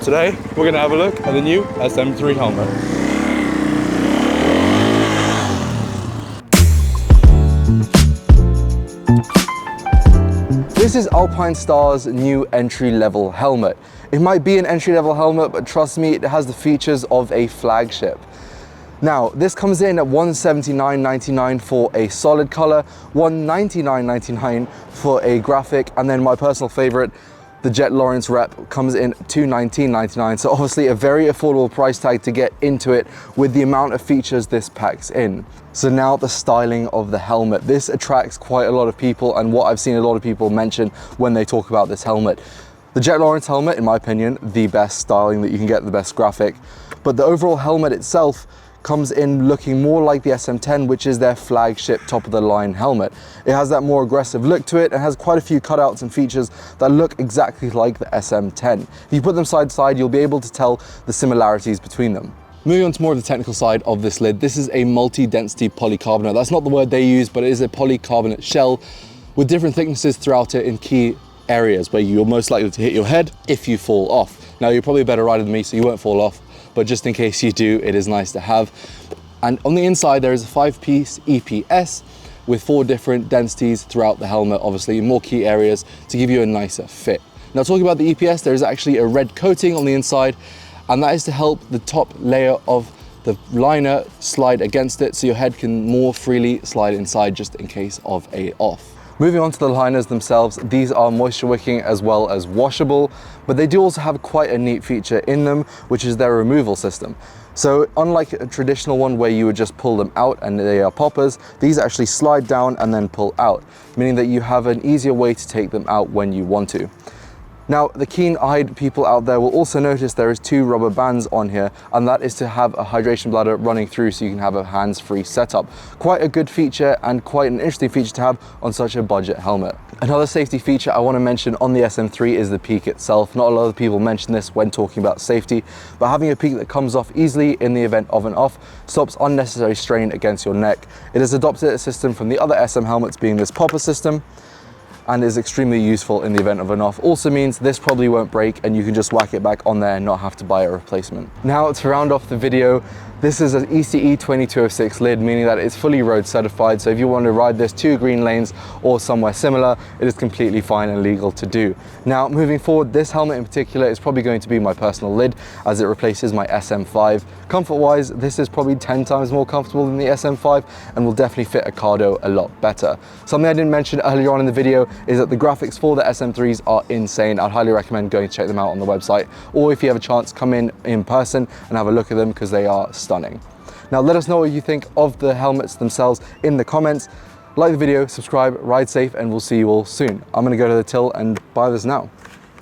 Today, we're gonna have a look at the new S-M3 helmet. This is Alpinestars' new entry-level helmet. It might be an entry-level helmet, but trust me, it has the features of a flagship. Now, this comes in at $179.99 for a solid color, $199.99 for a graphic, and then my personal favorite, the Jet Lawrence Rep, comes in $219.99. So obviously a very affordable price tag to get into it with the amount of features this packs in. So now the styling of the helmet. This attracts quite a lot of people, and what I've seen a lot of people mention when they talk about this helmet. The Jet Lawrence helmet, in my opinion, the best styling that you can get, the best graphic. But the overall helmet itself comes in looking more like the SM10, which is their flagship top of the line helmet. It has that more aggressive look to it and has quite a few cutouts and features that look exactly like the SM10. If you put them side to side, you'll be able to tell the similarities between them. Moving on to more of the technical side of this lid, this is a multi-density polycarbonate. That's not the word they use, but it is a polycarbonate shell with different thicknesses throughout it in key areas where you're most likely to hit your head if you fall off. Now, you're probably a better rider than me, so you won't fall off, but just in case you do, it is nice to have. And on the inside, there is a 5-piece EPS with 4 different densities throughout the helmet, obviously more key areas to give you a nicer fit. Now, talking about the EPS, there is actually a red coating on the inside, and that is to help the top layer of the liner slide against it so your head can more freely slide inside just in case of a off. Moving on to the liners themselves, these are moisture wicking as well as washable, but they do also have quite a neat feature in them, which is their removal system. So unlike a traditional one where you would just pull them out and they are poppers, these actually slide down and then pull out, meaning that you have an easier way to take them out when you want to. Now, the keen-eyed people out there will also notice there is 2 rubber bands on here, and that is to have a hydration bladder running through so you can have a hands-free setup. Quite a good feature and quite an interesting feature to have on such a budget helmet. Another safety feature I want to mention on the SM3 is the peak itself. Not a lot of people mention this when talking about safety, but having a peak that comes off easily in the event of an off stops unnecessary strain against your neck. It has adopted a system from the other SM helmets, being this popper system, and is extremely useful in the event of an off. Also means this probably won't break and you can just whack it back on there and not have to buy a replacement. Now, to round off the video, this is an ECE 2206 lid, meaning that it's fully road certified. So if you want to ride this 2 green lanes or somewhere similar, it is completely fine and legal to do. Now, moving forward, this helmet in particular is probably going to be my personal lid as it replaces my SM5. Comfort-wise, this is probably 10 times more comfortable than the SM5 and will definitely fit a cardo a lot better. Something I didn't mention earlier on in the video is that the graphics for the SM3s are insane. I'd highly recommend going to check them out on the website, or if you have a chance, come in person and have a look at them because they are stunning. Now, let us know what you think of the helmets themselves in the comments. Like the video, subscribe, ride safe, and we'll see you all soon. I'm gonna go to the till and buy this now.